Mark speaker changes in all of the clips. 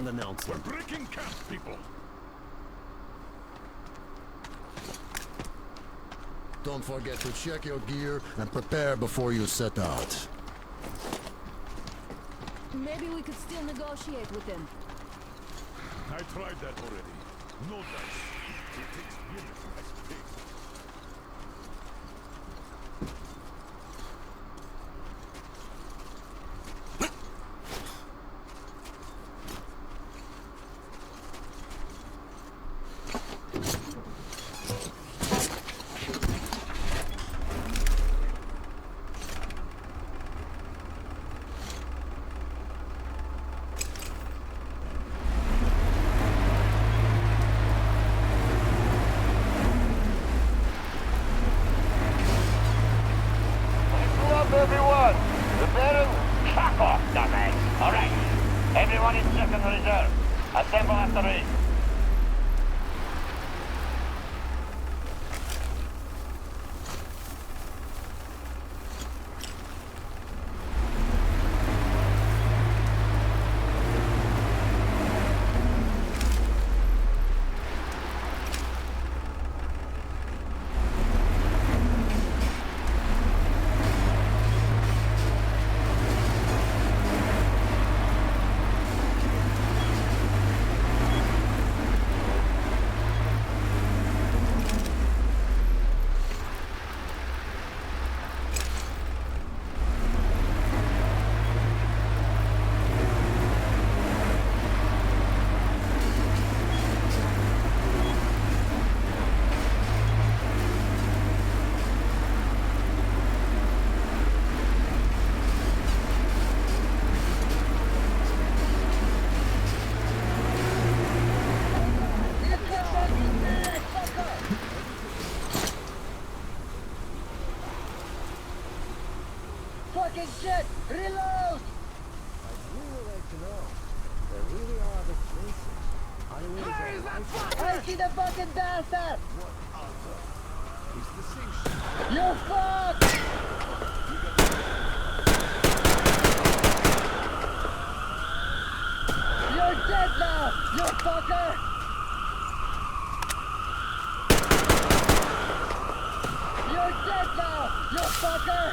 Speaker 1: grand announcement.
Speaker 2: We're breaking camp, people.
Speaker 3: Don't forget to check your gear and prepare before you set out.
Speaker 4: Maybe we could still negotiate with him.
Speaker 2: I tried that already. No dice. It takes women as pig.
Speaker 5: Everyone, the Baron, fuck off, dumbass. All right, everyone in second reserve. Assemble after me.
Speaker 6: Fucking shit! Reload!
Speaker 1: I'd really like to know. There really are other places.
Speaker 6: Where is that fucker? I see the fucking bastard!
Speaker 2: What other? It's the same shit.
Speaker 6: You fuck! You're dead now, you fucker! You're dead now, you fucker!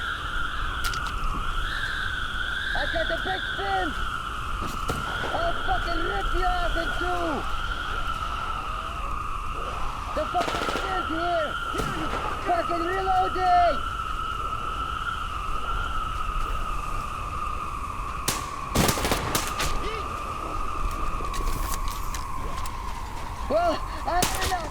Speaker 6: I got the big fin! I'll fucking rip you off in two! The fucking fin's here! Fucking reloading! Well, I don't know.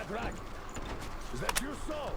Speaker 2: that right? Is that you, Saul?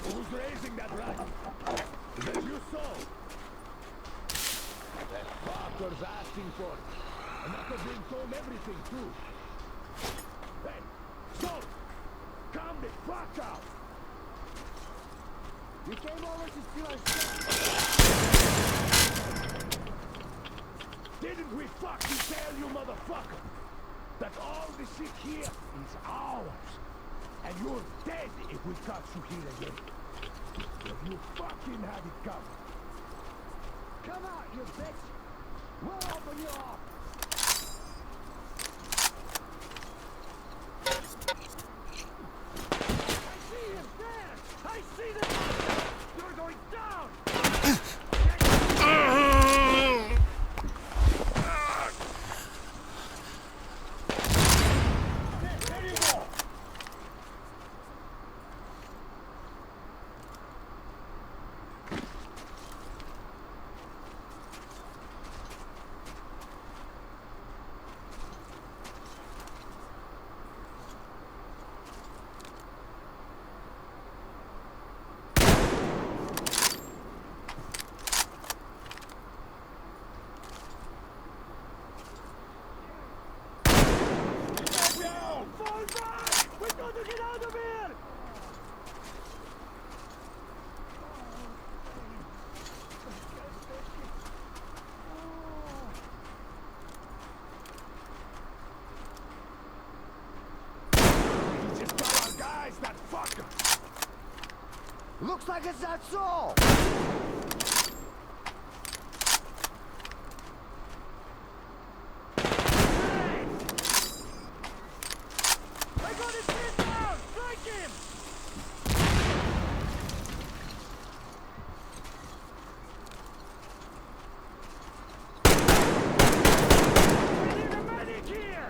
Speaker 2: Who's raising that rat? Is that you, Saul? That fucker's asking for it. And after being told everything, too. Hey, Saul! Calm the fuck out!
Speaker 1: You came over to steal our shit.
Speaker 2: Didn't we fucking tell you, motherfucker? That all the shit here is ours. And you're dead if we catch you here again. Well, you fucking had it coming.
Speaker 1: Come out, you bitch! We'll open you up! I see him there! I see the monster! You're going down! There you go! Fall back! We got to get out of here!
Speaker 2: He just got our guys, that fucker!
Speaker 1: Looks like it's that Saul! I got his head down! Strike him! I need a medic here!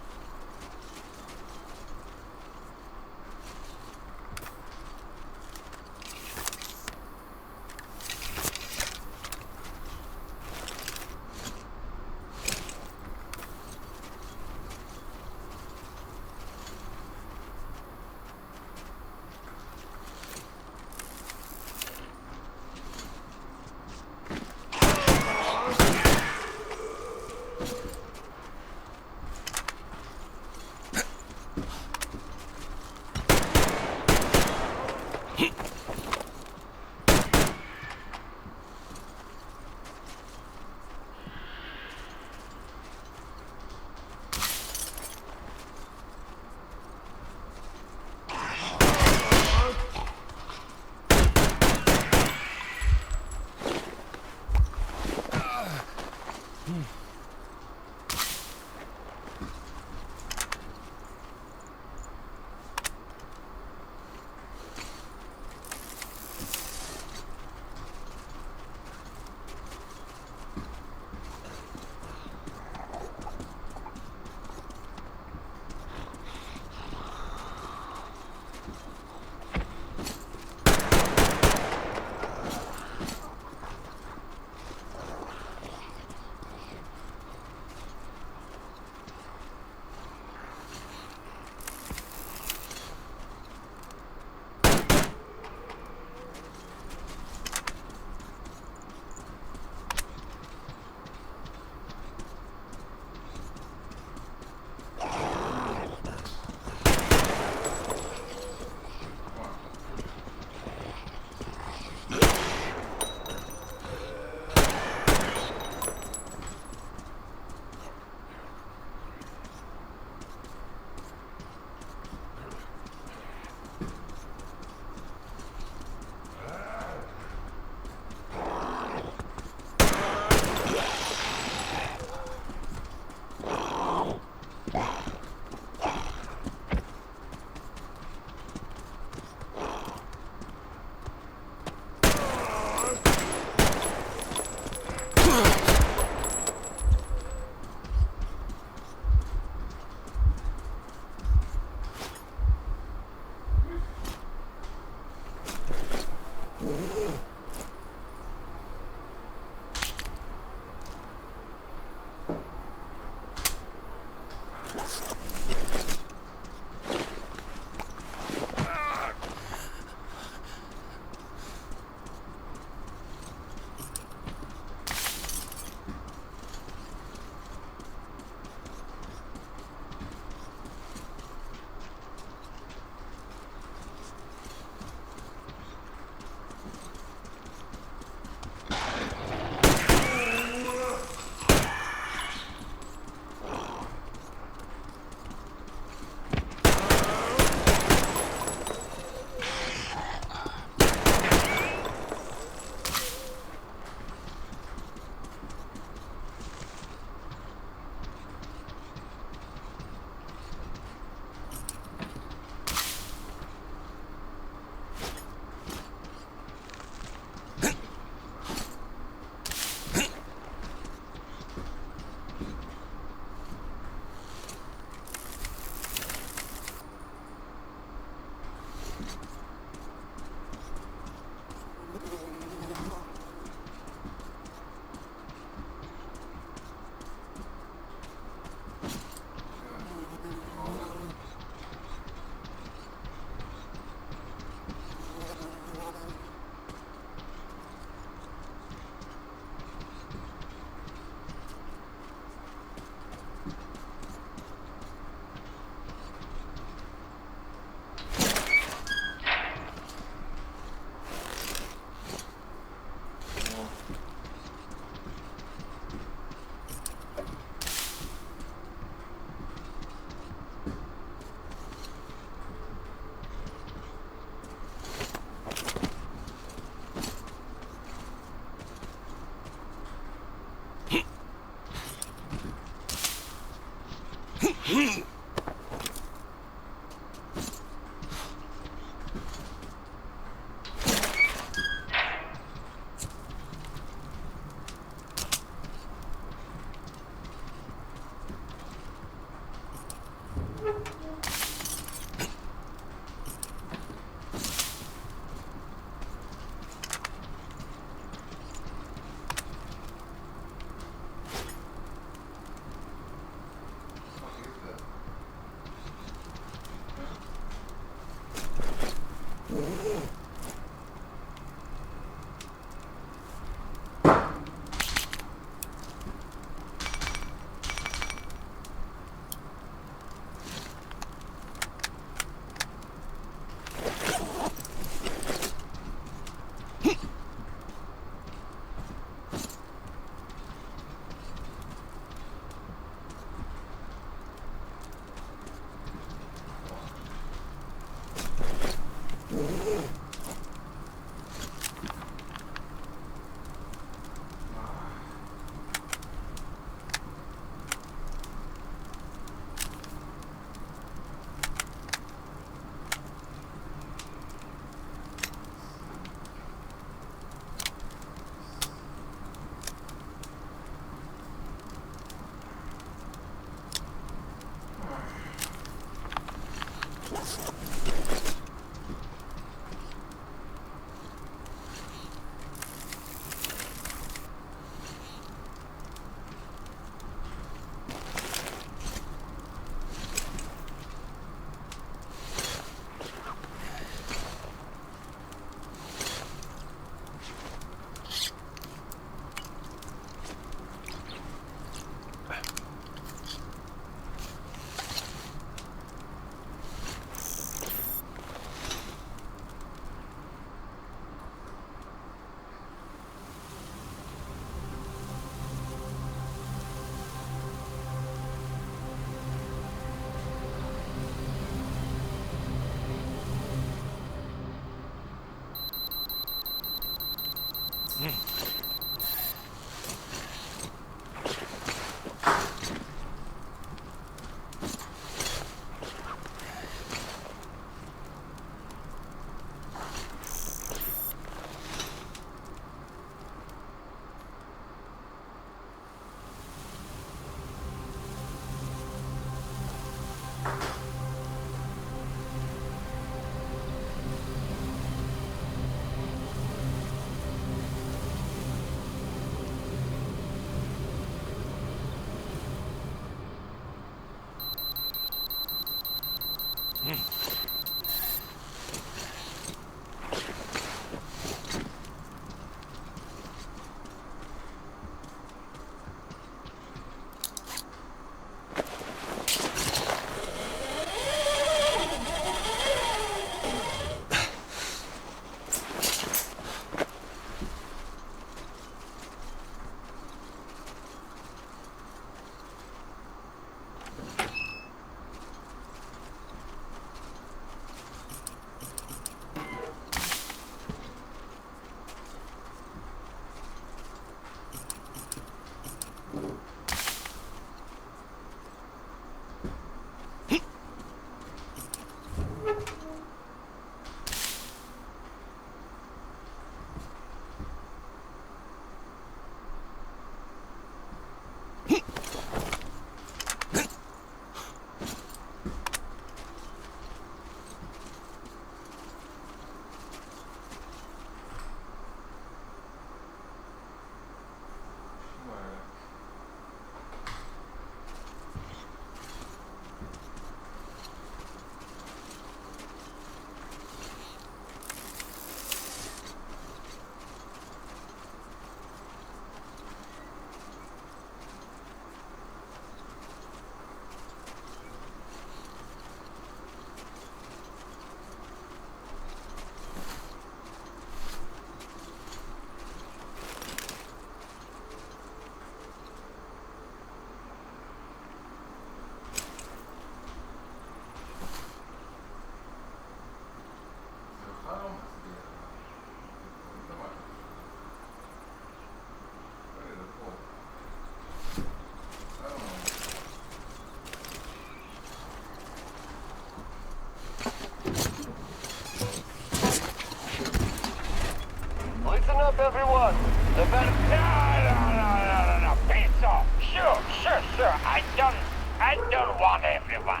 Speaker 5: I don't want everyone.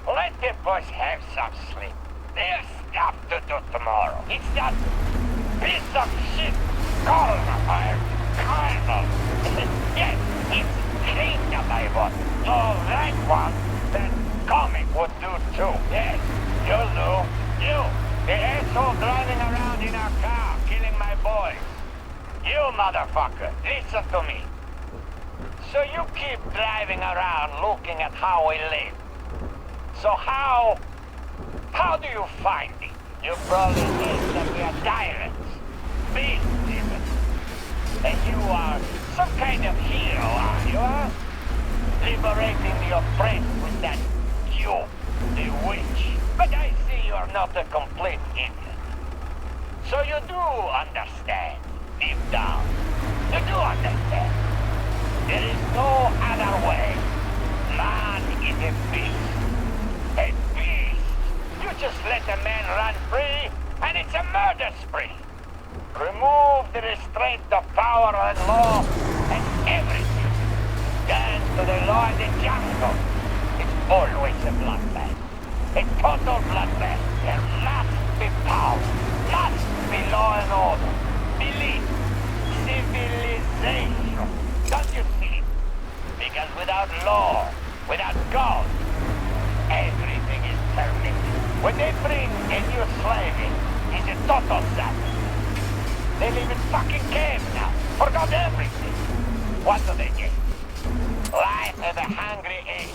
Speaker 5: Let the boys have some sleep. There's stuff to do tomorrow. It's that piece of shit Colonel. Yes, it's kingdom I want. Oh, that one. That comic would do too. Yes, you'll do. You, the asshole driving around in our car, killing my boys. You motherfucker, listen to me. So you keep driving around looking at how we live. So how do you find it? You probably think that we are tyrants, beasts even. And you are some kind of hero, are you, huh? Liberating the oppressed with that you, the witch. But I see you are not a complete idiot. So you do understand, deep down. You do understand. There is no other way. Man is a beast. A beast. You just let a man run free, and it's a murder spree. Remove the restraint of power and law, and everything. Dance to the law in the jungle. It's always a bloodbath. A total bloodbath. There must be power. Must be law and order. Belief. Civilization. Don't you see? Because without law, without God, everything is permitted. When they bring a new slave in, it's a total sadness. They live in fucking caves now. Forgot everything. What do they get? Life of a hungry ape.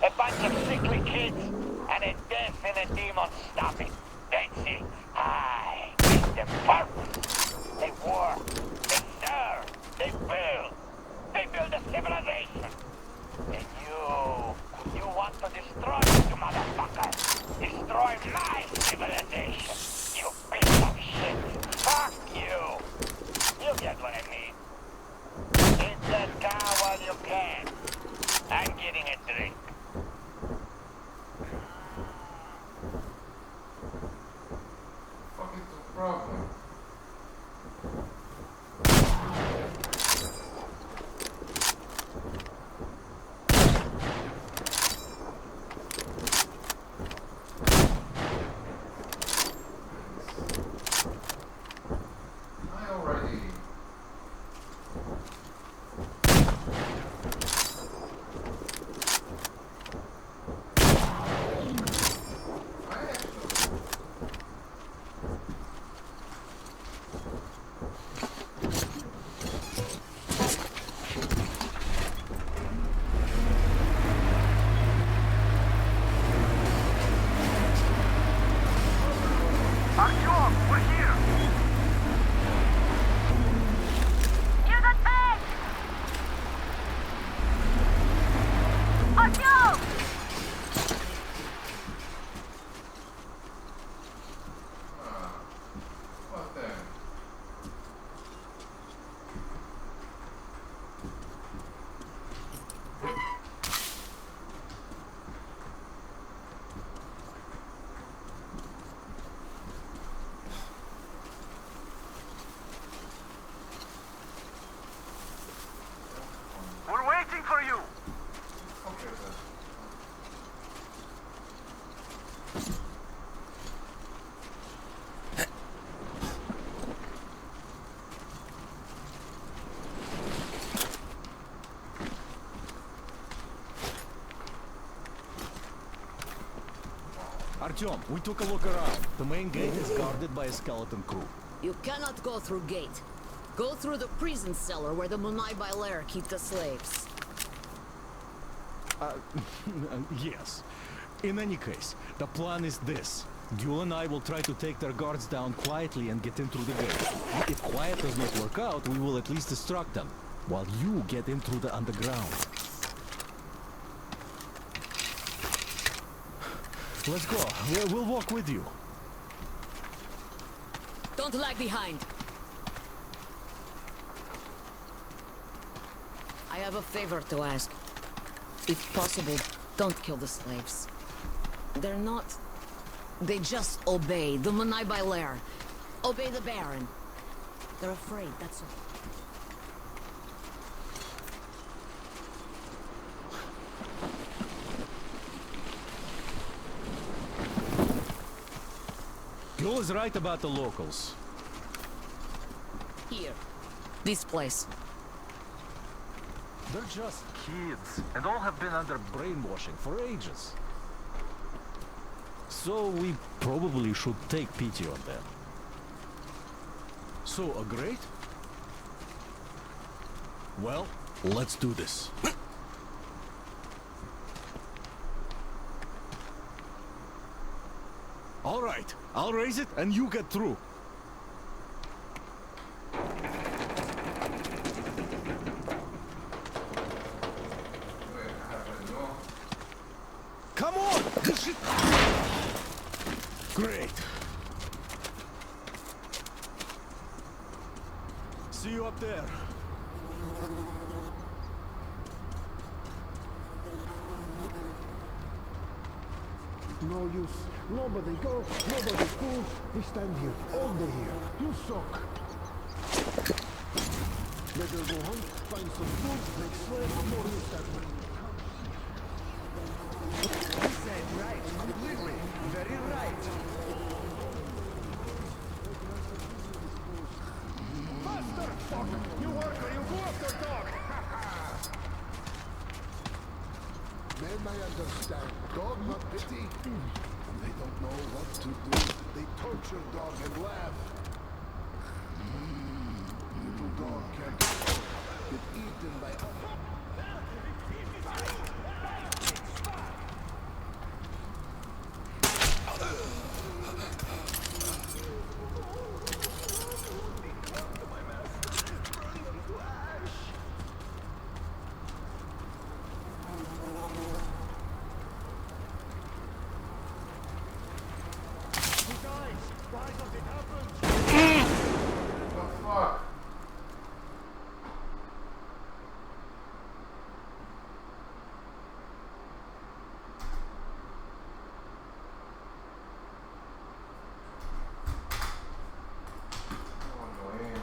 Speaker 5: A bunch of sickly kids and a death in a demon stomach. That's it. Aye. It's the purpose. They work. They serve. They build. They build a civilization. And you want to destroy it, you motherfucker. Destroy my civilization. You piece of shit. Fuck you. You get what I mean. Hit that car while you can. I'm getting a drink.
Speaker 7: Fuck is the problem? I already... I actually...
Speaker 5: Artyom, we're here.
Speaker 8: Near the tank! Artyom!
Speaker 7: What the...
Speaker 5: We're waiting for you.
Speaker 7: Okay, then.
Speaker 9: Artyom, we took a look around. The main gate is guarded by a skeleton crew.
Speaker 4: You cannot go through gate. Go through the prison cellar where the Munai Bailer keep the slaves.
Speaker 9: Yes. In any case, the plan is this. You and I will try to take their guards down quietly and get in through the gate. If quiet does not work out, we will at least distract them, while you get in through the underground. Let's go. We'll walk with you.
Speaker 4: Don't lag behind. I have a favor to ask. If possible, don't kill the slaves. They're not... They just obey the Munai Bailer. Obey the Baron. They're afraid, that's all.
Speaker 9: Joel is right about the locals.
Speaker 4: Here. This place.
Speaker 9: They're just kids, and all have been under brainwashing for ages. So we probably should take pity on them. So, agreed? Well, let's do this. All right, I'll raise it and you get through.
Speaker 7: Wait, I have a no.
Speaker 9: Come on! This shit... Great. See you up there.
Speaker 2: No use. Nobody go, nobody go. We stand here, all day here. You suck. Better go hunt, find some food, make slave, more you stand here.
Speaker 1: You said right, completely. Very right.
Speaker 2: Faster, fuck! You worker, you go after dog! Men, I understand. Dog not pity. They don't know what to do. They torture dog and laugh. Little dog can't get eaten by
Speaker 7: What the fuck? Oh, annoying.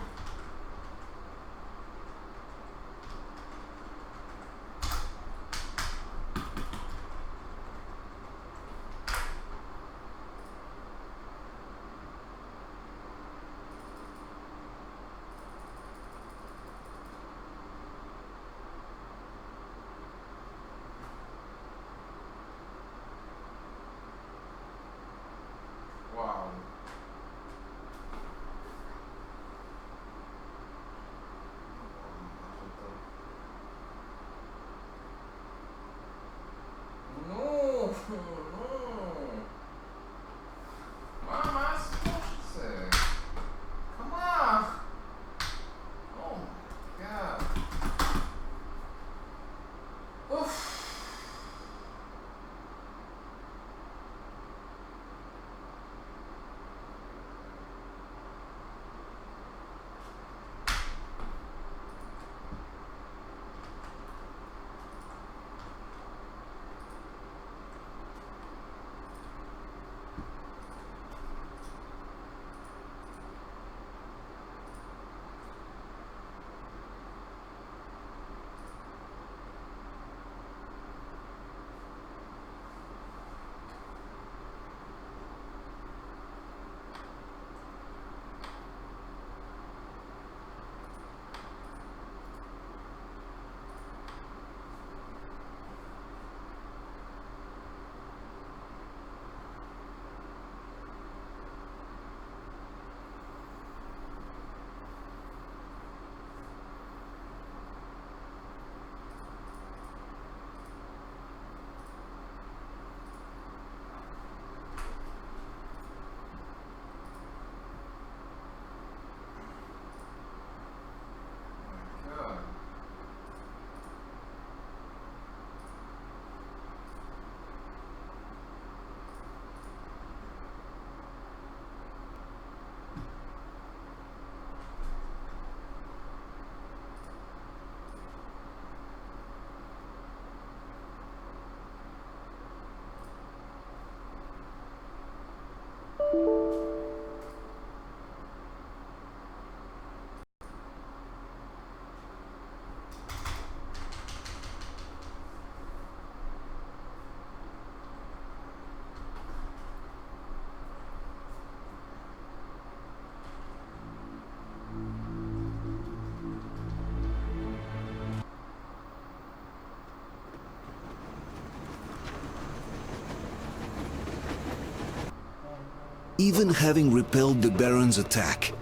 Speaker 10: Even having repelled the Baron's attack,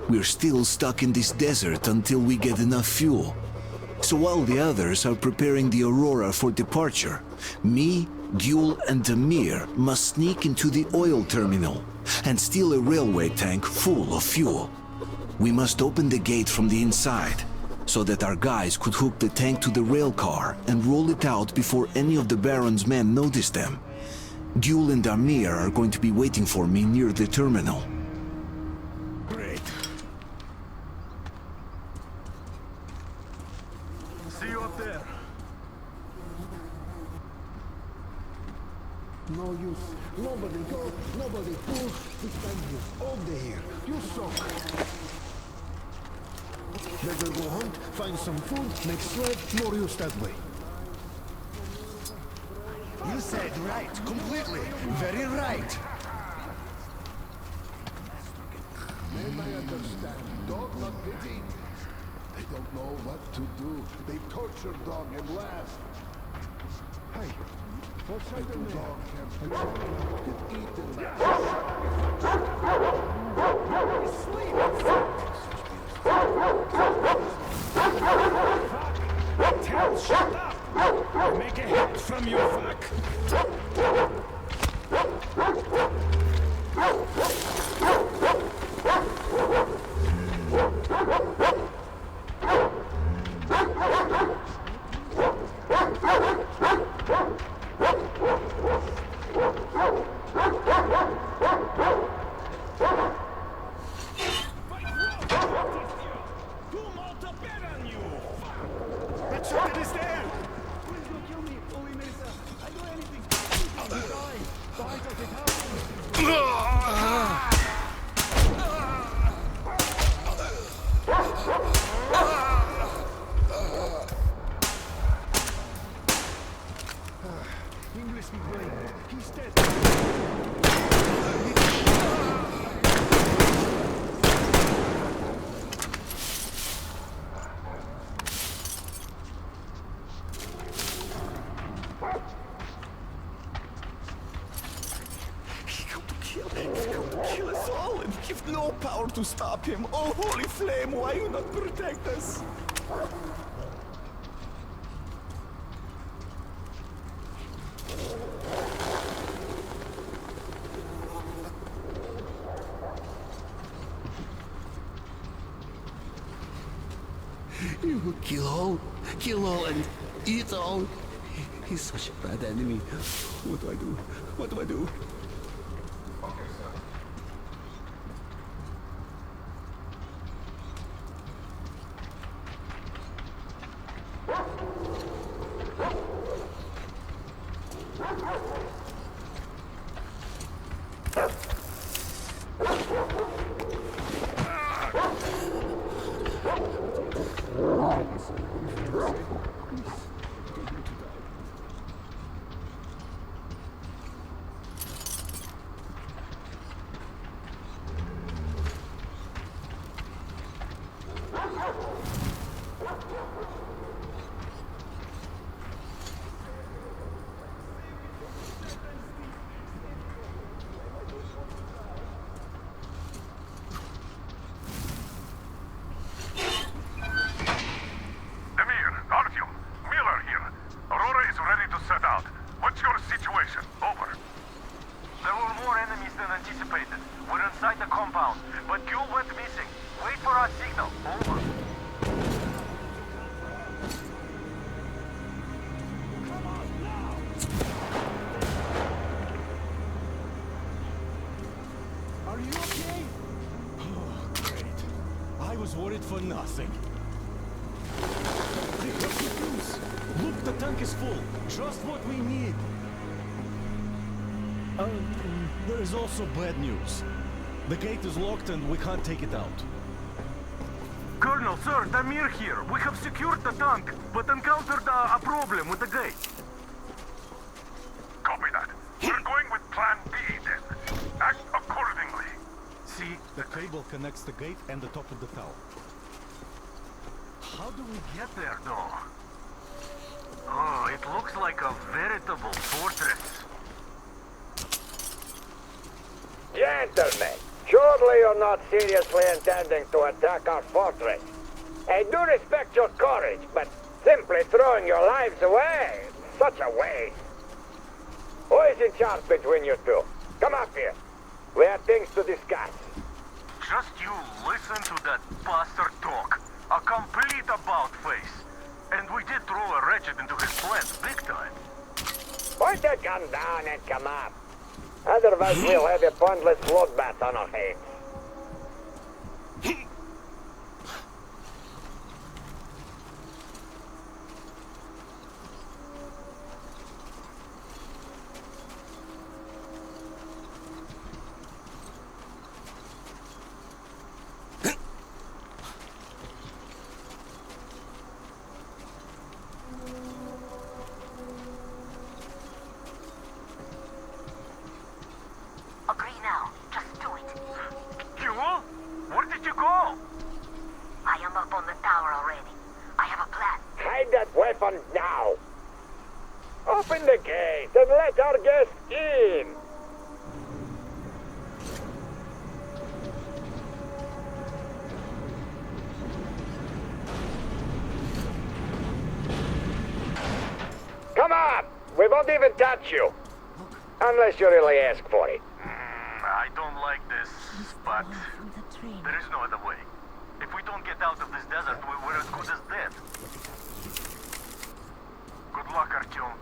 Speaker 10: we're still stuck in this desert until we get enough fuel. So while the others are preparing the Aurora for departure, me, Gül, and Amir must sneak into the oil terminal and steal a railway tank full of fuel. We must open the gate from the inside, so that our guys could hook the tank to the rail car and roll it out before any of the Baron's men notice them. Gül and Amir are going to be waiting for me near the terminal.
Speaker 2: Great. See you up there.
Speaker 1: No use. Nobody go, nobody pull. This time you hold the here. You soak. Better go hunt, find some food, make sled, more use that way.
Speaker 2: You said right, completely. Very right.
Speaker 1: Then I understand. Dog not pity. They don't know what to do. They torture dog and laugh. Hey, what's that dog can eat and
Speaker 2: Fuck! Tell, shut up! Make a hit from you, fuck!
Speaker 11: Kill us all and give no power to stop him. Oh, holy flame, why you not protect us?
Speaker 10: You kill all and eat all. He's such a bad enemy. What do I do? What do I do?
Speaker 9: Worried for nothing. Look, the tank is full. Just what we need. There is also bad news. The gate is locked and we can't take it out.
Speaker 12: Colonel, sir, Damir here. We have secured the tank, but encountered a problem with the gate.
Speaker 2: Copy that. We're going with Plan B then. Act accordingly.
Speaker 9: See, the cable connects the gate and the top of the tower.
Speaker 12: How do we get there, though? Oh, it looks like a veritable fortress.
Speaker 5: Yes, gentlemen, surely you're not seriously intending to attack our fortress. I do respect your courage, but simply throwing your lives away, such a waste. Who is in charge between you two? Come up here. We have things to discuss.
Speaker 12: Just you listen to that bastard talk. A complete about-face. And we did throw a wretched into his plans big time.
Speaker 5: Put the gun down and come up. Otherwise we'll have a pointless bloodbath on our hands.
Speaker 8: Agree now. Just do it.
Speaker 12: You? Where did you go?
Speaker 8: I am up on the tower already. I have a plan.
Speaker 5: Hide that weapon now. Open the gate and let our guests in. Come on! We won't even touch you. Unless you really ask for it.
Speaker 12: I don't like this, but there is no other way. If we don't get out of this desert, we're as good as dead. Good luck, Artyom.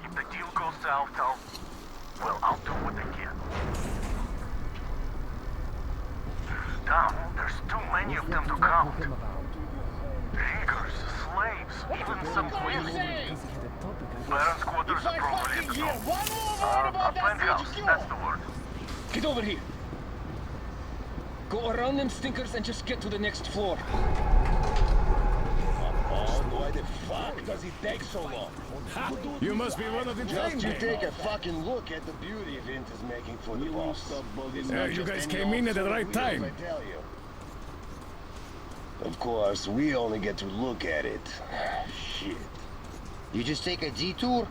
Speaker 12: If the deal goes south, I'll do what I can. Damn, there's too many of them to count. Riggers, slaves, even some queens. Baron's quarters are probably at the top. A penthouse, that's the word.
Speaker 6: Get over here. Go around them stinkers and just get to the next floor.
Speaker 2: Why the fuck does it take so long?
Speaker 1: You must be one of the
Speaker 2: Just you take a fucking look at the beauty Vint is making for the boss.
Speaker 1: you guys came in at the right time.
Speaker 2: I tell you. Of course, we only get to look at it. Shit.
Speaker 13: You just take a detour?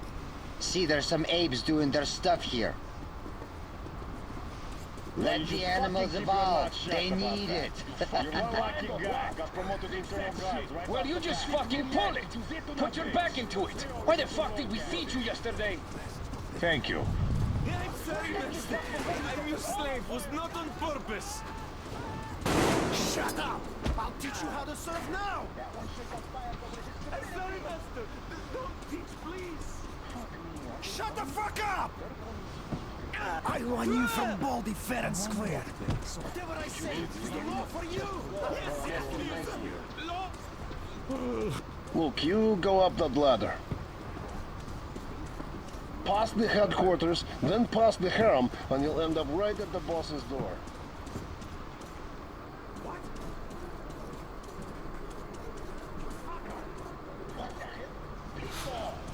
Speaker 13: See, there's some apes doing their stuff here. Let the animals evolve. They need it.
Speaker 2: You're one lucky guy. Got promoted into a guard, right?
Speaker 6: Well, you just fucking pull it. Put your back into it. Why the fuck did we feed you yesterday?
Speaker 2: Thank you.
Speaker 11: I'm sorry, master. I'm your slave. Was not on purpose.
Speaker 2: Shut up! I'll teach you how to serve now!
Speaker 11: I'm sorry, master. Don't teach, please.
Speaker 2: Shut the fuck up! I want you from Baldy fair and square. Whatever I say is the law for you!
Speaker 11: Yes, please. Law.
Speaker 2: Look, you go up that ladder. Past the headquarters, then past the harem, and you'll end up right at the boss's door.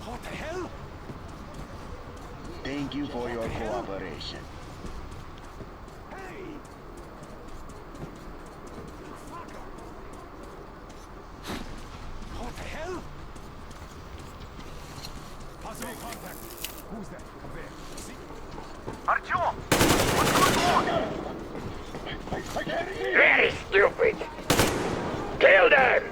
Speaker 11: What the hell?
Speaker 2: Thank you for your cooperation.
Speaker 11: What the hell? Possible contact. Who's that? Up there. See?
Speaker 12: Artyom! What's going on?
Speaker 5: Very stupid. Kill them!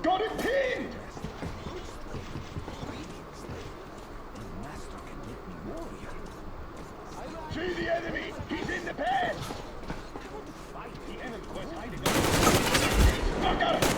Speaker 2: Got it pinned! See the enemy! He's in the past! I got him!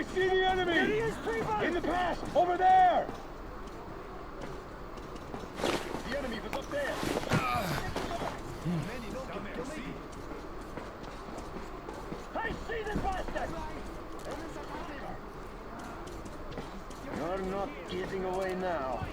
Speaker 2: I see the enemy! There he is, in the pass! Over there! The enemy was up there! I see the bastard! You're not getting away now.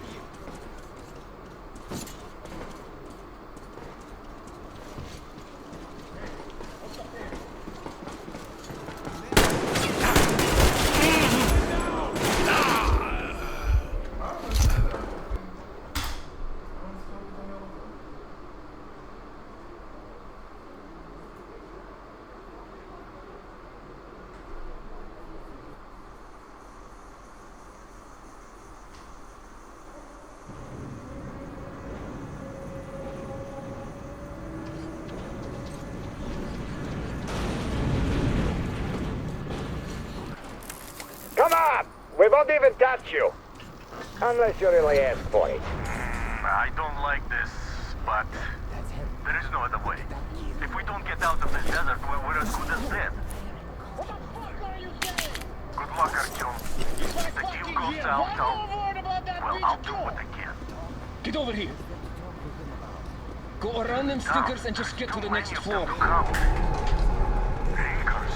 Speaker 5: Come on! We won't even touch you. Unless you really ask for it.
Speaker 12: I don't like this, but there is no other way. If we don't get out of this desert, we're as good as dead. Good luck, Artyom. If the deal goes south, I'll do what I can.
Speaker 2: Get over here. Go around them stinkers and just get to the next floor.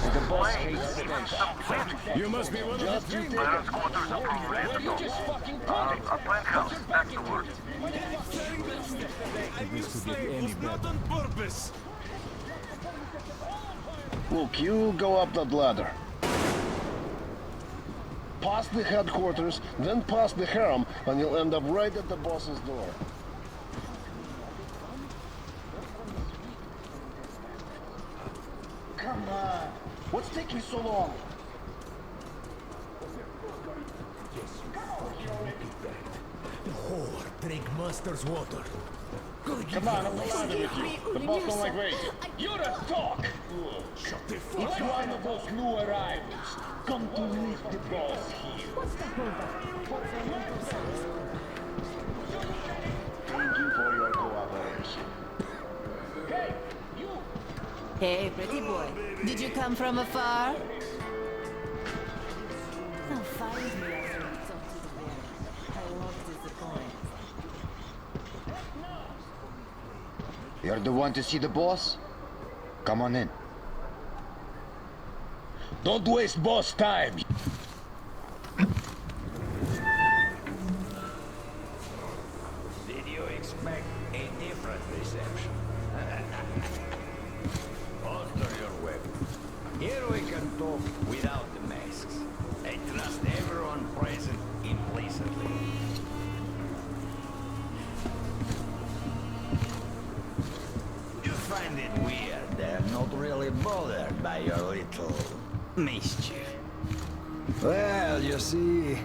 Speaker 2: The boss hates stench.
Speaker 12: You must be one of the few. Baron's quarters are ready.
Speaker 2: You just fucking
Speaker 12: A plant house, that's the word.
Speaker 9: This could get any better.
Speaker 2: Look, you go up that ladder. Past the headquarters, then past the harem, and you'll end up right at the boss's door. Come on! What's taking so long?
Speaker 11: The whore drink monster's water.
Speaker 2: Come on, I'm alive with you. The boss don't like wait. You're a talk!
Speaker 11: Shut the
Speaker 2: It's
Speaker 11: fuck
Speaker 2: one of those new arrivals. Come to meet the boss here. Thank you for your cooperation. Hey, you!
Speaker 14: Hey, pretty boy. Did you come from afar? Now find me after you talk to the bear. I won't disappoint.
Speaker 13: You're the one to see the boss? Come on in.
Speaker 2: Don't waste boss time.
Speaker 5: Did you expect a different reception? Alter your weapon. Here we can talk without the masks. I trust everyone present implicitly. You find it weird they're not really bothered by your little mischief. Well, you see,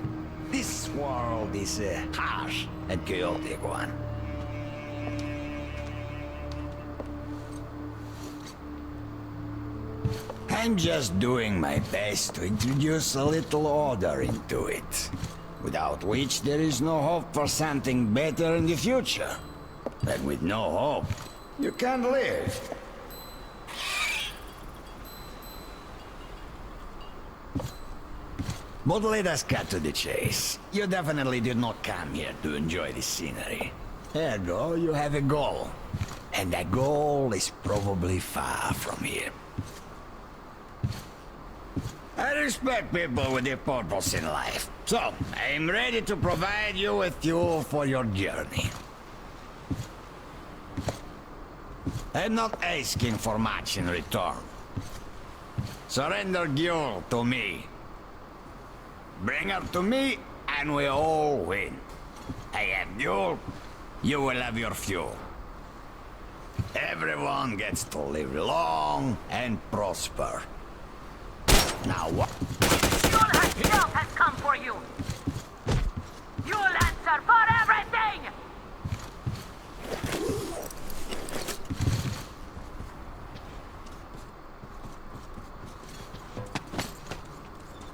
Speaker 5: this world is a harsh and chaotic one. I'm just doing my best to introduce a little order into it, without which there is no hope for something better in the future. And with no hope, you can't live. But let us cut to the chase. You definitely did not come here to enjoy the scenery. Ergo, you have a goal. And that goal is probably far from here. I respect people with a purpose in life. So, I'm ready to provide you with fuel for your journey. I'm not asking for much in return. Surrender Gyul to me. Bring her to me, and we all win. I have Gyul, you will have your fuel. Everyone gets to live long and prosper. Now what?
Speaker 8: Gyul herself has come for you! You'll answer for everything!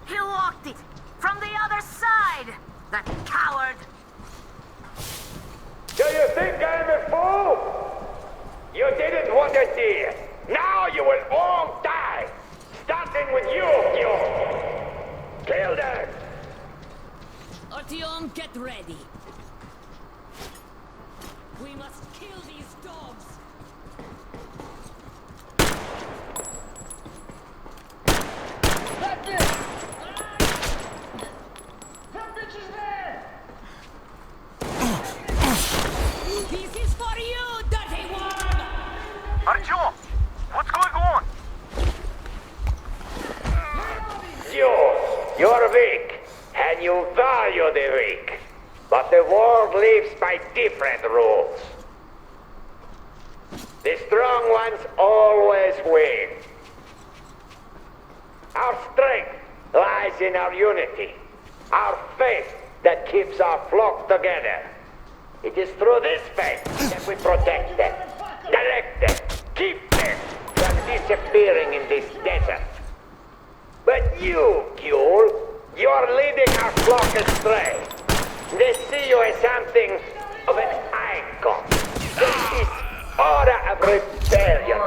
Speaker 8: He locked it! From the other side! That coward!
Speaker 5: Do you think I'm a fool? You didn't want to see it. Now you will all die! Starting with you, you!
Speaker 4: get ready. We must kill these dogs.
Speaker 6: That's it! That bitch is there!
Speaker 4: This is for you, dirty worm!
Speaker 12: Artyom, what's going on?
Speaker 5: You're weak, and you value the weak. But the world lives by different rules. The strong ones always win. Our strength lies in our unity, our faith that keeps our flock together. It is through this faith that we protect them, direct them, keep them from disappearing in this desert. But you, Ghoul, you're leading our flock astray. They see you as something of an icon. There is aura of rebellion.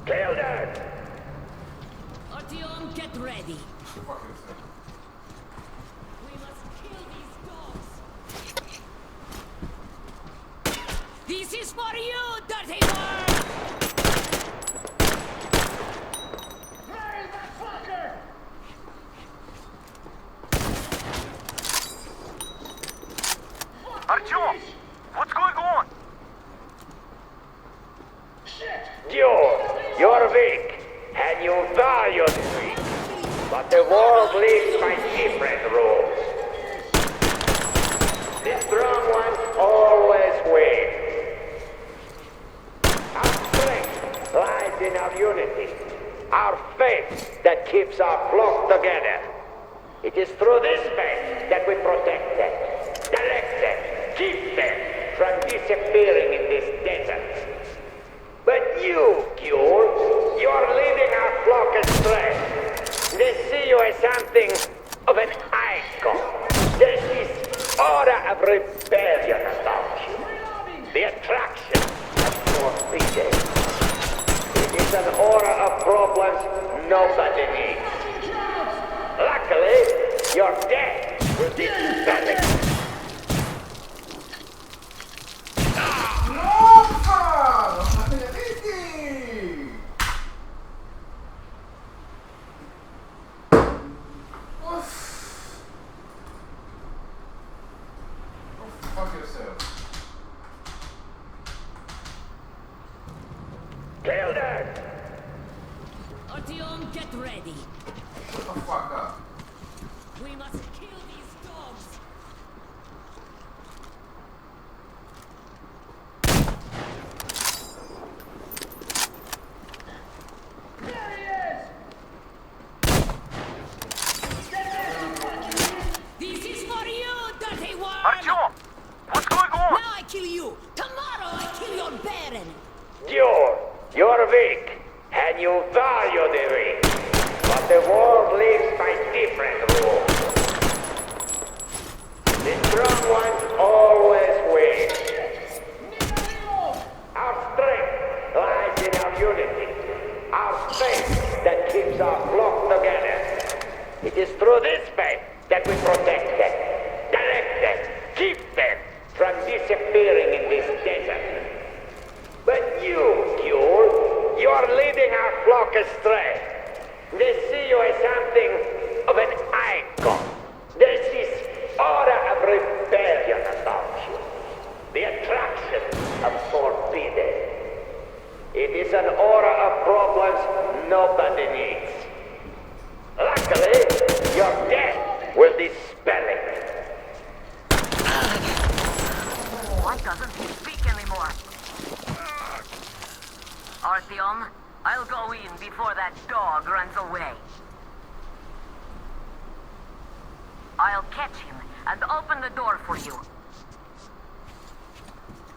Speaker 5: Kill them!
Speaker 4: Artyom, get ready. We must kill these dogs. This is for you, dirty worm!
Speaker 6: Where is that fucker?
Speaker 12: Artyom, what's going on?
Speaker 5: You're weak, and you value the weak. But the world lives by different rules. The strong ones always win. Our strength lies in our unity, our faith that keeps our flock together. It is through this faith that we protect them, direct them, keep them from disappearing in this desert. But you, Ghoul, you're leading our flock astray. They see you as something of an icon. There's this aura of rebellion about you. The attraction of forbidden. It is an aura of problems nobody needs. Luckily, your death will dispel it. Kill them!
Speaker 4: Artyom, get ready.
Speaker 7: Shut the fuck up.
Speaker 4: We must kill these dogs.
Speaker 6: There he is!
Speaker 4: This is for you, dirty worm!
Speaker 12: Artyom, what's going on?
Speaker 4: Now I kill you. Tomorrow I kill your Baron.
Speaker 5: You're weak, and you value the weak. But the world lives by different rules. The strong ones always win. Our strength lies in our unity, our faith that keeps our flock together. It is through this faith that we protect them, direct them, keep them from disappearing in this desert. But you, Ghoul, you're leading our flock astray. They see you as something of an icon. There's this aura of rebellion about you. The attraction of forbidden. It is an aura of problems nobody needs. Luckily, your death will dispel it.
Speaker 8: Why doesn't he speak anymore? Artyom, I'll go in before that dog runs away. I'll catch him and open the door for you.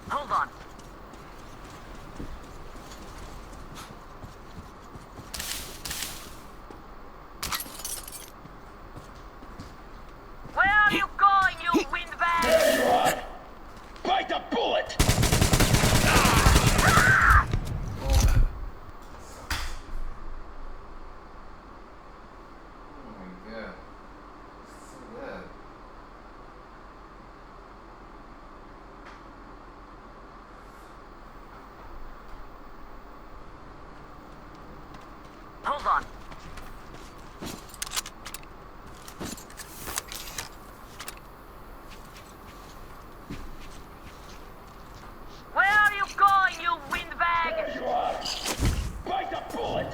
Speaker 8: Hold on. Where are you going, you windbag?
Speaker 6: There you are!
Speaker 8: Hold on. Where are you going, you windbag?
Speaker 2: There you are! Bite a bullet!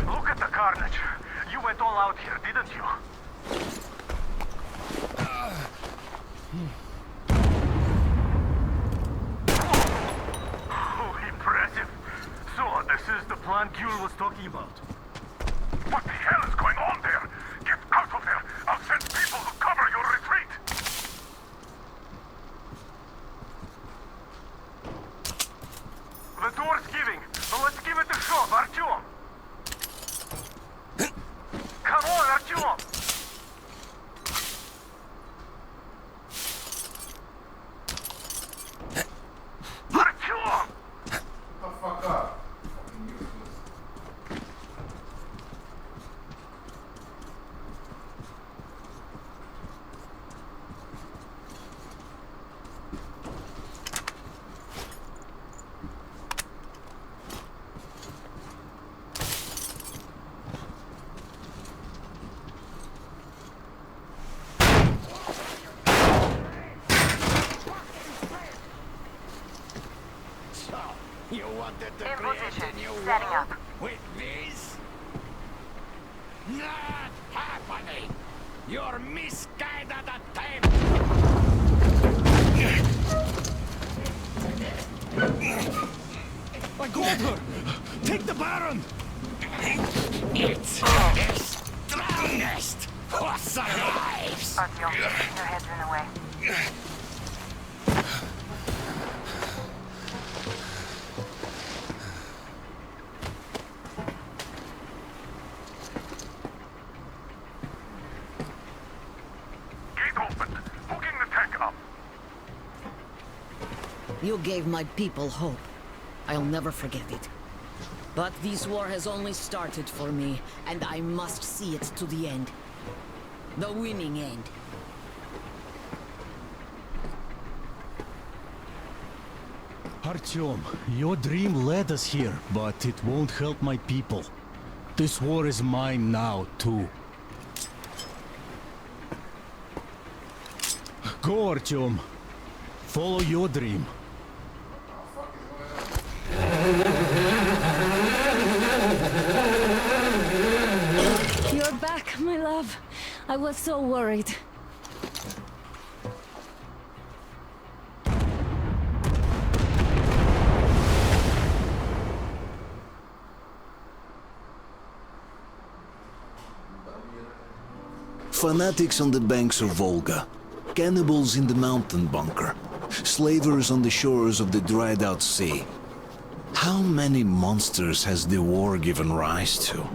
Speaker 12: Look at the carnage. You went all out here, didn't you? Oh, impressive. So, this is the plan Gule was talking about.
Speaker 2: What the hell is going on there? Get out of there! I'll send people to cover your retreat!
Speaker 12: The door's giving. Well, let's give it a shot, Artyom. Come on, Artyom. Artyom!
Speaker 7: Shut the fuck up. Fucking useless.
Speaker 2: So, you wanted to
Speaker 8: In
Speaker 2: create
Speaker 8: position.
Speaker 2: a new
Speaker 8: Setting
Speaker 2: war
Speaker 8: up.
Speaker 2: with this? Not happening! Your misguided attempt!
Speaker 9: I got her! Take the Baron!
Speaker 2: It's the strongest who survives!
Speaker 8: Artyom, your head's in the way.
Speaker 2: Gate opened. Hooking the tank up.
Speaker 4: You gave my people hope. I'll never forget it. But this war has only started for me, and I must see it to the end. The winning end.
Speaker 9: Artyom, your dream led us here, but it won't help my people. This war is mine now, too. Go, Artyom. Follow your dream.
Speaker 14: You're back, my love. I was so worried.
Speaker 10: Fanatics on the banks of Volga, cannibals in the mountain bunker, slavers on the shores of the dried-out sea. How many monsters has the war given rise to?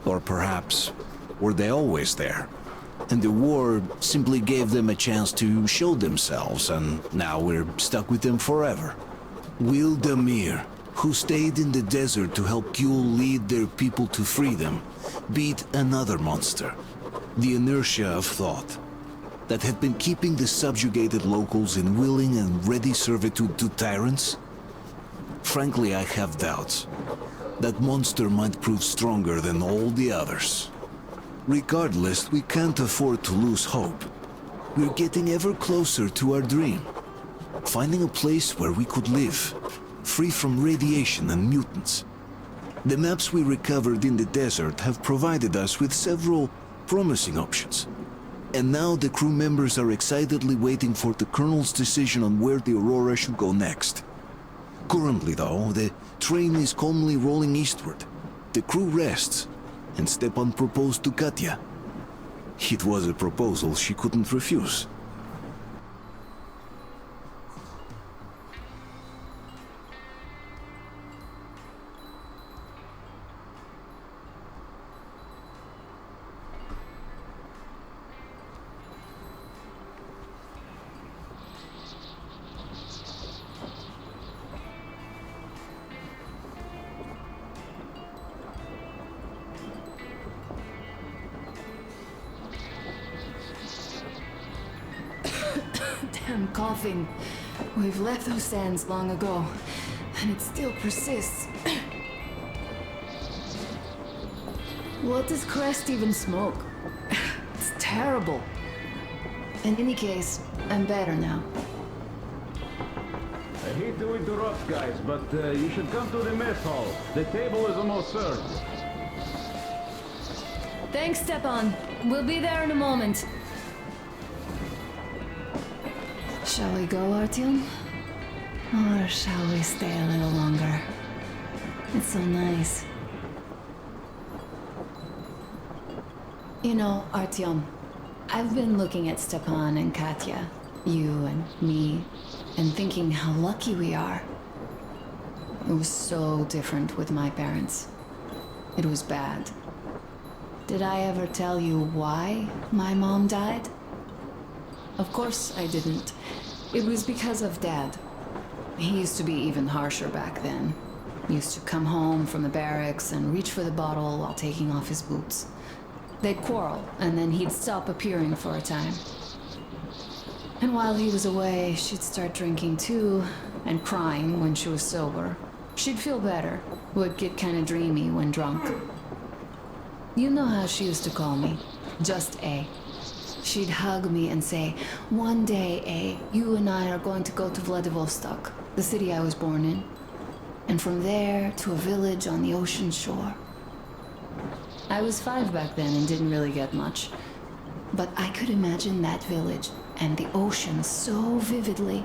Speaker 10: Or perhaps, were they always there? And the war simply gave them a chance to show themselves, and now we're stuck with them forever. Will Damir, who stayed in the desert to help Gule lead their people to freedom, beat another monster? The inertia of thought that had been keeping the subjugated locals in willing and ready servitude to tyrants? Frankly, I have doubts. That monster might prove stronger than all the others. Regardless, we can't afford to lose hope. We're getting ever closer to our dream. Finding a place where we could live, free from radiation and mutants. The maps we recovered in the desert have provided us with several promising options. And now the crew members are excitedly waiting for the Colonel's decision on where the Aurora should go next. Currently, though, the train is calmly rolling eastward. The crew rests, and Stepan proposed to Katya. It was a proposal she couldn't refuse.
Speaker 15: I'm coughing. We've left those sands long ago, and it still persists. What does Crest even smoke? It's terrible. In any case, I'm better now.
Speaker 2: I hate to interrupt, guys, but you should come to the mess hall. The table is almost served.
Speaker 15: Thanks, Stepan. We'll be there in a moment. Shall we go, Artyom? Or shall we stay a little longer? It's so nice. You know, Artyom, I've been looking at Stepan and Katya, you and me, and thinking how lucky we are. It was so different with my parents. It was bad. Did I ever tell you why my mom died? Of course I didn't. It was because of Dad. He used to be even harsher back then. He used to come home from the barracks and reach for the bottle while taking off his boots. They'd quarrel, and then he'd stop appearing for a time. And while he was away, she'd start drinking too, and crying when she was sober. She'd feel better, would get kind of dreamy when drunk. You know how she used to call me? Just A. She'd hug me and say, "One day, A, you and I are going to go to Vladivostok, the city I was born in. And from there to a village on the ocean shore." I was 5 back then and didn't really get much. But I could imagine that village and the ocean so vividly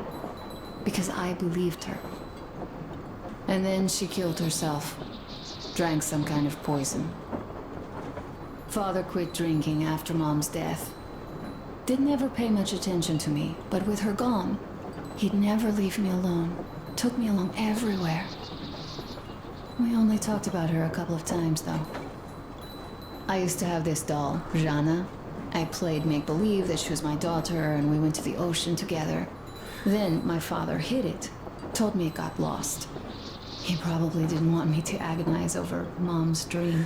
Speaker 15: because I believed her. And then she killed herself. Drank some kind of poison. Father quit drinking after Mom's death. Didn't ever pay much attention to me, but with her gone, he'd never leave me alone. Took me along everywhere. We only talked about her a couple of times, though. I used to have this doll, Jana. I played make-believe that she was my daughter, and we went to the ocean together. Then my father hid it, told me it got lost. He probably didn't want me to agonize over Mom's dream.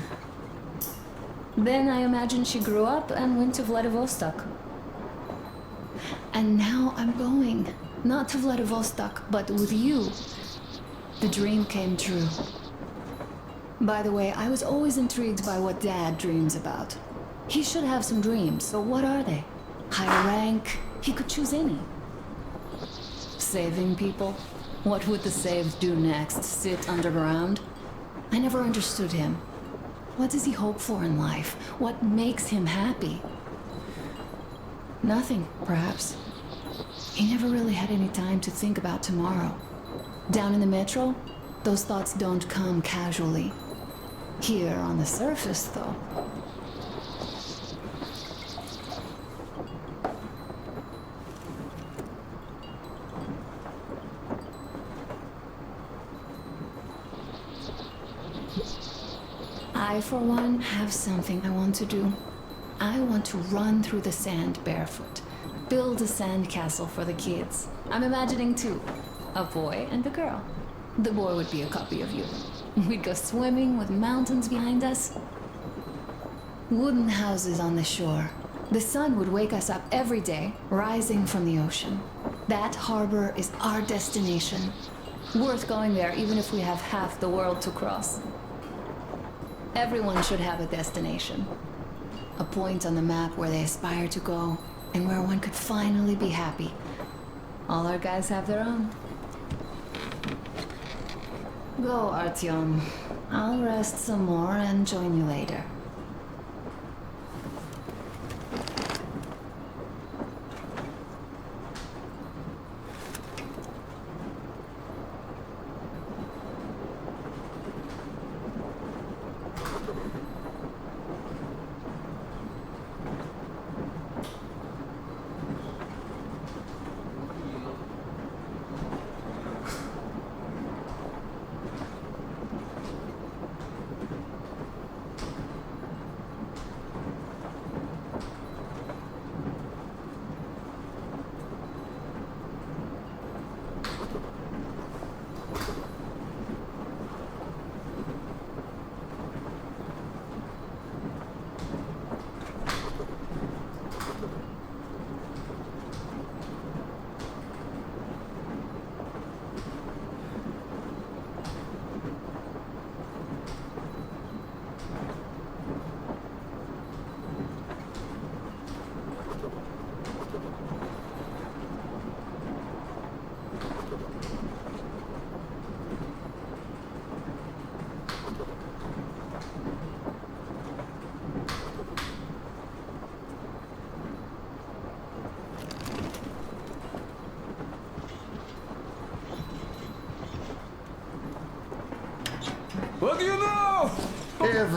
Speaker 15: Then I imagined she grew up and went to Vladivostok. And now I'm going. Not to Vladivostok, but with you. The dream came true. By the way, I was always intrigued by what Dad dreams about. He should have some dreams, but what are they? Higher rank? He could choose any. Saving people? What would the saved do next? Sit underground? I never understood him. What does he hope for in life? What makes him happy? Nothing, perhaps. He never really had any time to think about tomorrow. Down in the metro, those thoughts don't come casually. Here on the surface, though. I, for one, have something I want to do. I want to run through the sand barefoot. Build a sand castle for the kids. I'm imagining two. A boy and a girl. The boy would be a copy of you. We'd go swimming with mountains behind us. Wooden houses on the shore. The sun would wake us up every day, rising from the ocean. That harbor is our destination. Worth going there even if we have half the world to cross. Everyone should have a destination. A point on the map where they aspire to go, and where one could finally be happy. All our guys have their own. Go, Artyom. I'll rest some more and join you later.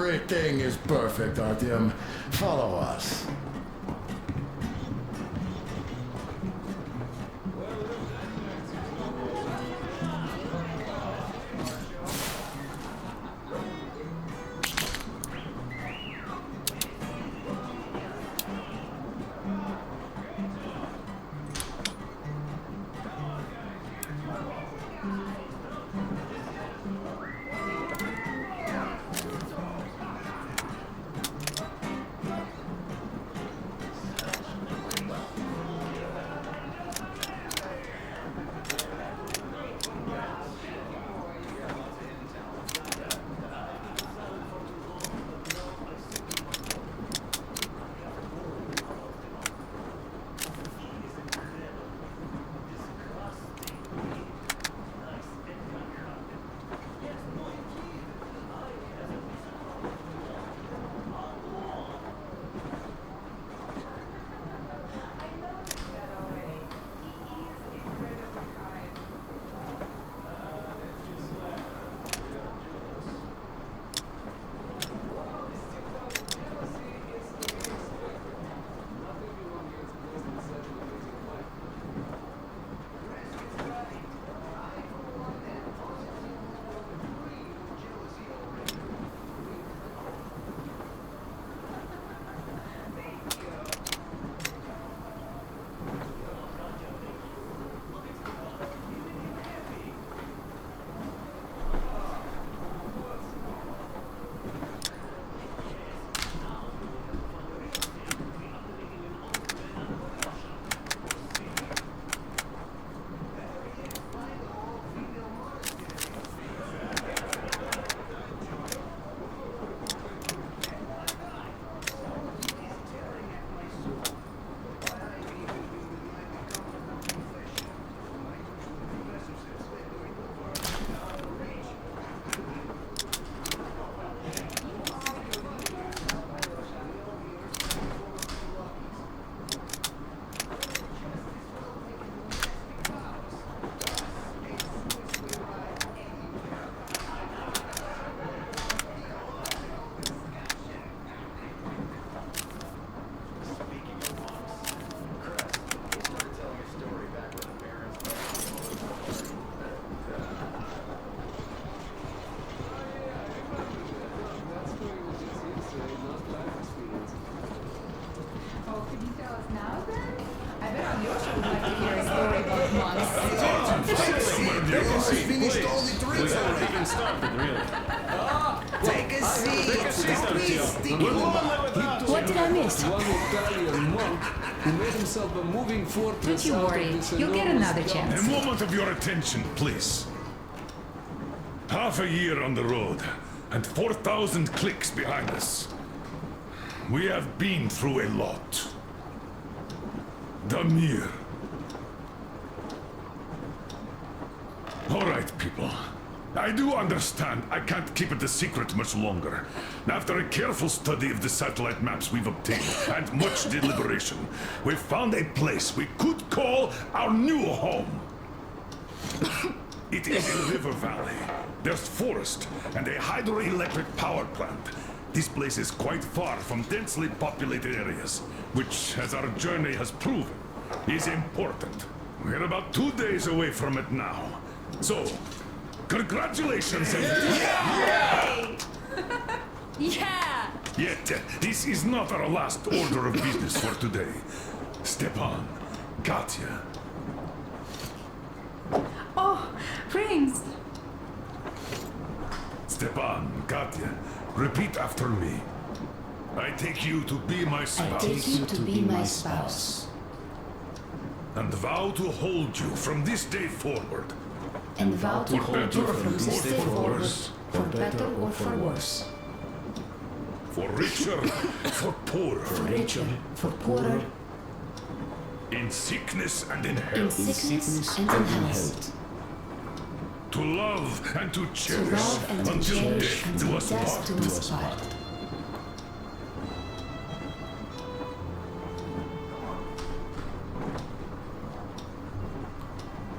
Speaker 3: Everything is perfect, Artyom. Follow us.
Speaker 15: What did I miss?
Speaker 16: One Italian monk who made himself a moving fortress.
Speaker 15: Don't you worry, you'll get another chance.
Speaker 2: A moment of your attention, please. Half a year on the road, and 4,000 clicks behind us. We have been through a lot. Damir. All right, people. I do understand I can't keep it a secret much longer. After a careful study of the satellite maps we've obtained, and much deliberation, we've found a place we could call our new home. It is a river valley. There's forest and a hydroelectric power plant. This place is quite far from densely populated areas, which, as our journey has proven, is important. We're about 2 days away from it now. So, congratulations and...
Speaker 15: Yay! Yeah!
Speaker 2: Yet, this is not our last order of business for today. Stepan, Katya.
Speaker 15: Oh, Prince!
Speaker 2: Stepan, Katya, repeat after me. I take you to be my spouse.
Speaker 15: I take you to be my spouse.
Speaker 2: And vow to hold you from this day forward.
Speaker 15: And vow to
Speaker 2: For
Speaker 15: hold you
Speaker 2: better
Speaker 15: from this day
Speaker 2: or
Speaker 15: forward,
Speaker 2: worse.
Speaker 15: for better or for worse.
Speaker 2: For richer, for poorer.
Speaker 15: For richer, for poorer.
Speaker 2: In sickness and in
Speaker 15: In
Speaker 2: health.
Speaker 15: sickness and in health.
Speaker 2: To love and to
Speaker 15: To
Speaker 2: cherish
Speaker 15: love and to
Speaker 2: until
Speaker 15: cherish
Speaker 2: death
Speaker 15: until
Speaker 2: do us
Speaker 15: death
Speaker 2: part.
Speaker 15: do us part.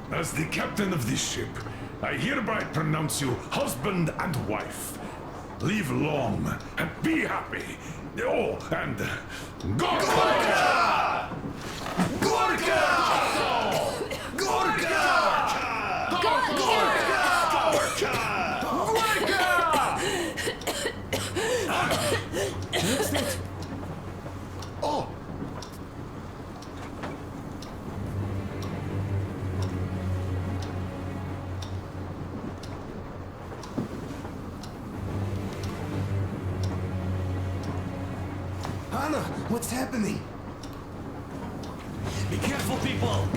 Speaker 2: As the captain of this ship, I hereby pronounce you husband and wife. live long, and be happy. Oh, and Gorka!
Speaker 11: Gorka! Gorka!
Speaker 1: What's that? Oh!
Speaker 11: Anna, what's happening?
Speaker 9: Be careful, people!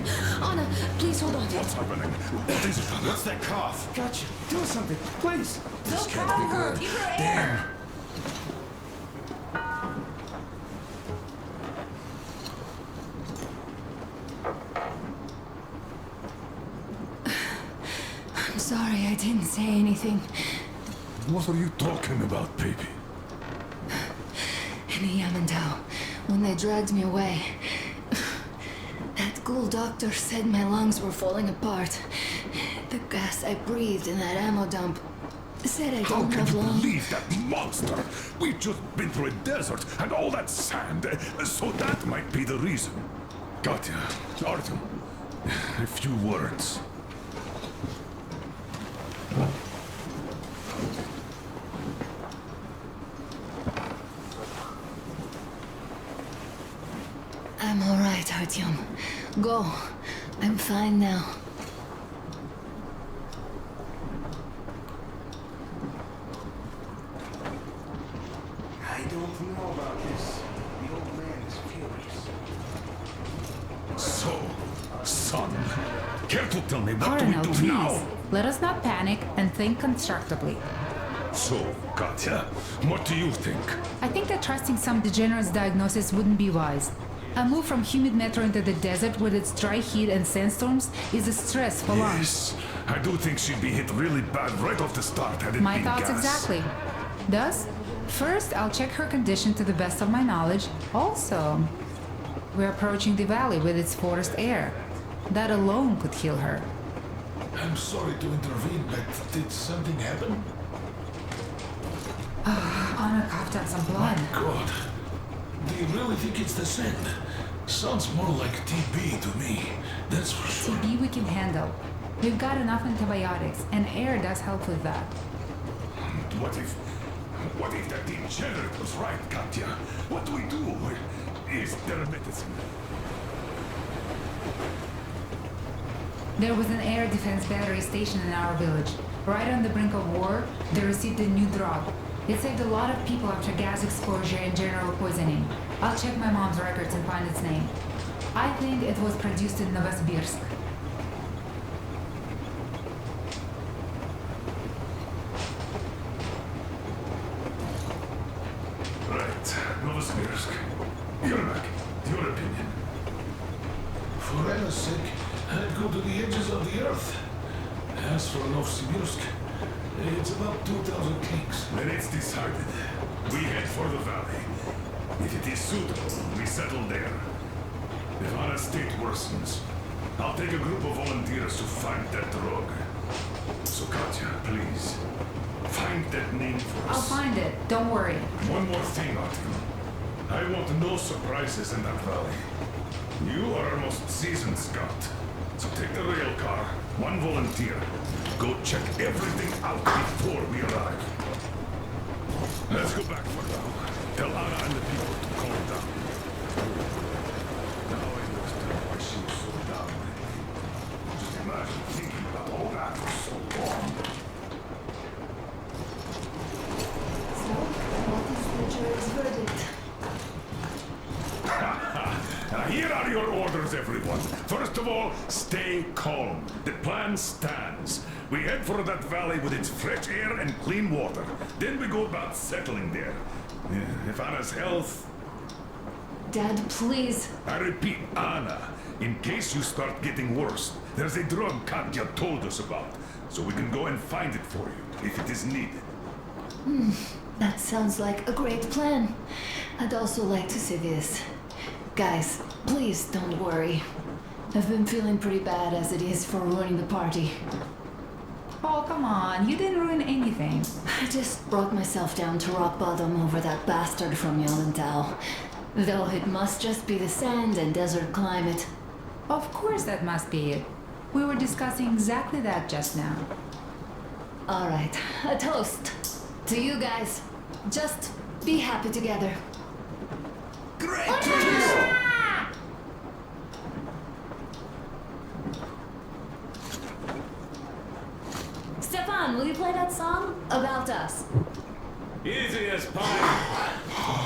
Speaker 15: Anna, please hold on.
Speaker 2: What's happening? What is it?
Speaker 9: What's that cough?
Speaker 11: Gotcha. Do something, please.
Speaker 3: This can't be good.
Speaker 11: Damn.
Speaker 15: I'm sorry I didn't say anything.
Speaker 2: What are you talking about, baby?
Speaker 15: In Yamantau, when they dragged me away, that ghoul doctor said my lungs were falling apart. The gas I breathed in that ammo dump said I
Speaker 2: How
Speaker 15: don't
Speaker 2: can
Speaker 15: have
Speaker 2: you
Speaker 15: long.
Speaker 2: believe that monster? We've just been through a desert and all that sand, so that might be the reason. Katya, Artyom, a few words.
Speaker 15: I'm all right, Artyom. Go. I'm fine now.
Speaker 11: I don't know about this. The old man is furious.
Speaker 2: So, son, care to tell me what
Speaker 17: Colonel,
Speaker 2: do we do
Speaker 17: please.
Speaker 2: now?
Speaker 17: Let us not panic and think constructively.
Speaker 2: So, Katya, what do you think?
Speaker 17: I think that trusting some degenerate's diagnosis wouldn't be wise. A move from humid metro into the desert with its dry heat and sandstorms is a stress for lungs.
Speaker 2: Yes, I do think she'd be hit really bad right off the start had it
Speaker 17: My
Speaker 2: been
Speaker 17: thoughts
Speaker 2: gas.
Speaker 17: exactly. Thus, first I'll check her condition to the best of my knowledge. Also, we're approaching the valley with its forest air. That alone could heal her.
Speaker 2: I'm sorry to intervene, but did something happen?
Speaker 17: Anna coughed out some blood.
Speaker 2: God, do you really think it's the sand? Sounds more like TB to me, that's for sure.
Speaker 17: TB we can handle. We've got enough antibiotics, and air does help with that.
Speaker 2: What if that degenerate was right, Katya? What do we do? Is there a medicine?
Speaker 17: There was an air defense battery station in our village. Right on the brink of war, they received a new drug. It saved a lot of people after gas exposure and general poisoning. I'll check my mom's records and find its name. I think it was produced in Novosibirsk.
Speaker 2: Right, Novosibirsk. Yermak, your opinion? For Anna's sake, I'd go to the edges of the earth. As for Novosibirsk, it's about 2,000 klicks. Then it's decided. We head for the valley. If it is suitable, we settle there. If Anna's state worsens, I'll take a group of volunteers to find that drug. So Katya, please, find that name for us.
Speaker 17: I'll find it. Don't worry.
Speaker 2: One more thing, Artyom. I want no surprises in that valley. You are our most seasoned scout. So take the rail car, one volunteer. Go check everything out before we arrive. Let's go back for now. Tell Anna and the people to calm down. Now I understand why she was so down. Just imagine thinking about all that for so long.
Speaker 15: So, what is the jury's verdict?
Speaker 2: Now here are your orders, everyone. First of all, stay calm. The plan stands. We head for that valley with its fresh air and clean water. Then we go about settling there. If Anna's health...
Speaker 15: Dad, please.
Speaker 2: I repeat, Anna, in case you start getting worse, there's a drug Katya told us about. So we can go and find it for you, if it is needed.
Speaker 15: That sounds like a great plan. I'd also like to say this. Guys, please don't worry. I've been feeling pretty bad as it is for ruining the party.
Speaker 17: Oh, come on. You didn't ruin anything.
Speaker 15: I just brought myself down to rock bottom over that bastard from Yolantau. Though it must just be the sand and desert climate.
Speaker 17: Of course that must be it. We were discussing exactly that just now.
Speaker 15: All right, a toast to you guys. Just be happy together.
Speaker 11: Great!
Speaker 15: Stefan, will you play that song about us?
Speaker 16: Easy as pie.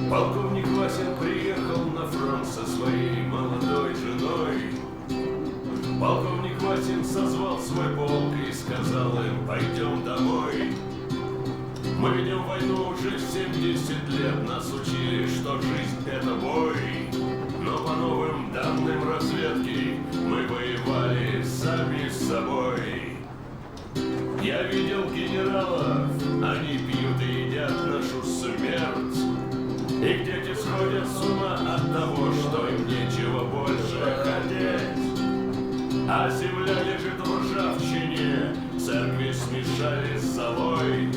Speaker 18: Полковник Васин приехал на фронт со своей молодой женой. Полковник Васин созвал свой полк и сказал им: пойдем домой. Мы ведем войну уже 70 лет, нас учили, что жизнь это бой. Но по новым данным разведки мы воевали сами с собой. Я видел генералов, они пьют и едят нашу смерть. Их дети сходят с ума от того, что им нечего больше хотеть. А земля лежит в ржавчине, церкви смешали с золой.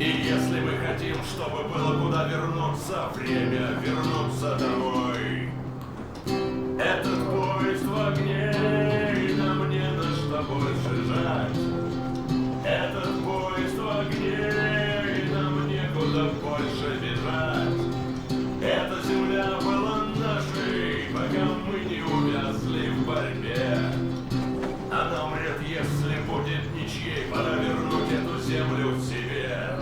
Speaker 18: И если мы хотим, чтобы было куда вернуться, время вернуться домой. Этот поезд в огне, и нам не на что больше жать. Этот поезд в огне, и нам некуда больше бежать. Эта земля была нашей, пока мы не увязли в борьбе. Она умрет, если будет ничьей, пора вернуть эту землю себе.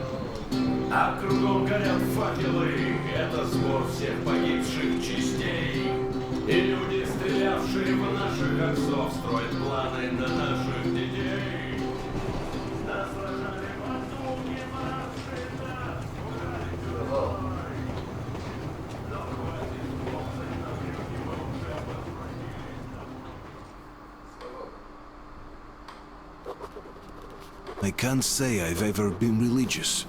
Speaker 18: А кругом горят факелы, это сбор всех погибших частей. И люди, стрелявшие в наших отцов, строят планы на наших детей. Нас рожали потомки марши, нас пугали тюрьмой.
Speaker 10: I can't say I've ever been religious,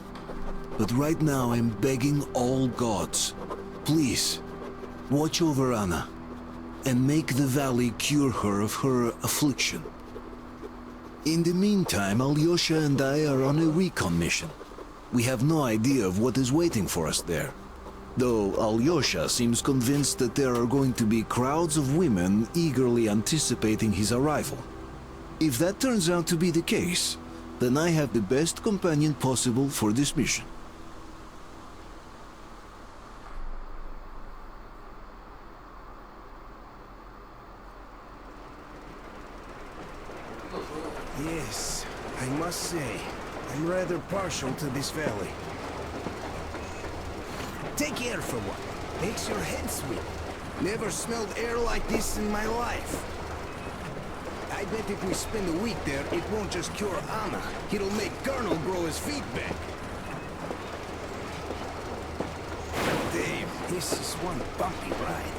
Speaker 10: but right now I'm begging all gods, please, watch over Anna, and make the valley cure her of her affliction. In the meantime, Alyosha and I are on a recon mission. We have no idea of what is waiting for us there, though Alyosha seems convinced that there are going to be crowds of women eagerly anticipating his arrival. If that turns out to be the case, then I have the best companion possible for this mission.
Speaker 2: Yes, I must say, I'm rather partial to this valley. Take air for one. Makes your head sweet. Never smelled air like this in my life. I bet if we spend a week there, it won't just cure Anna. It'll make Colonel grow his feet back. Damn, this is one bumpy ride.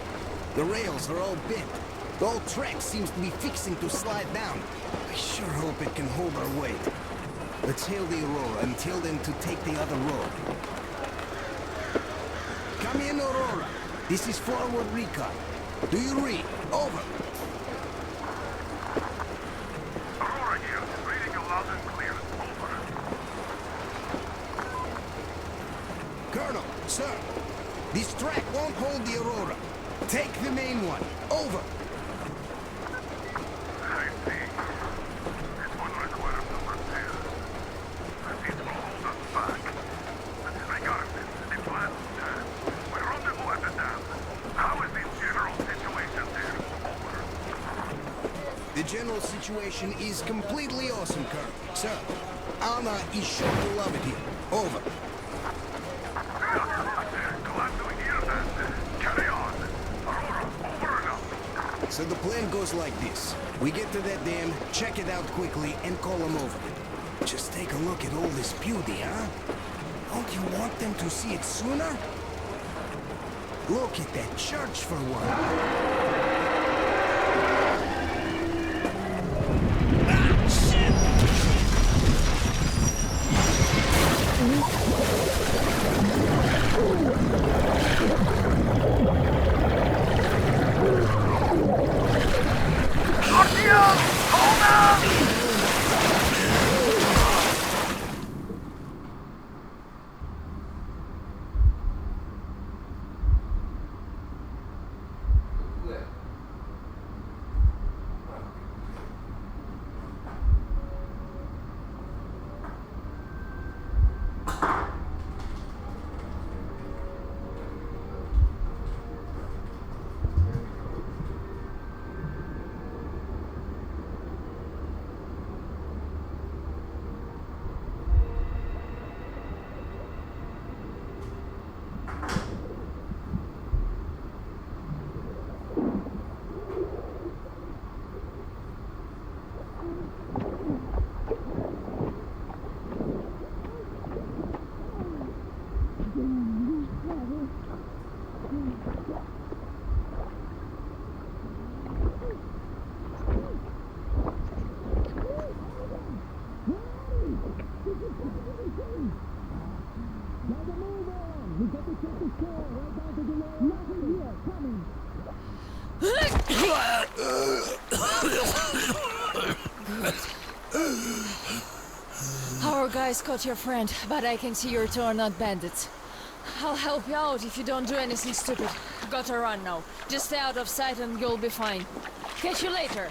Speaker 2: The rails are all bent. The whole track seems to be fixing to slide down. I sure hope it can hold our weight. Let's hail the Aurora and tell them to take the other road. Come in, Aurora. This is forward recon. Do you read? Over.
Speaker 12: Aurora here, reading you loud and clear. Over.
Speaker 2: Colonel, sir. This track won't hold the Aurora. Take the main one. Over.
Speaker 12: I see. This one requires some repairs. And it will hold us back. But regardless, the plan's done. We rendezvous at the dam. How is the general situation there? Over.
Speaker 2: The general situation is completely awesome, Colonel. Sir, Anna is sure to love it here. Over.
Speaker 12: Glad to hear that. Carry on. Aurora, over and out.
Speaker 2: So the plan goes like this. We get to that dam, check it out quickly, and call them over. Just take a look at all this beauty, huh? Don't you want them to see it sooner? Look at that church for one.
Speaker 19: Our guys caught your friend, but I can see your two are not bandits. I'll help you out if you don't do anything stupid. Gotta run now. Just stay out of sight and you'll be fine. Catch you later.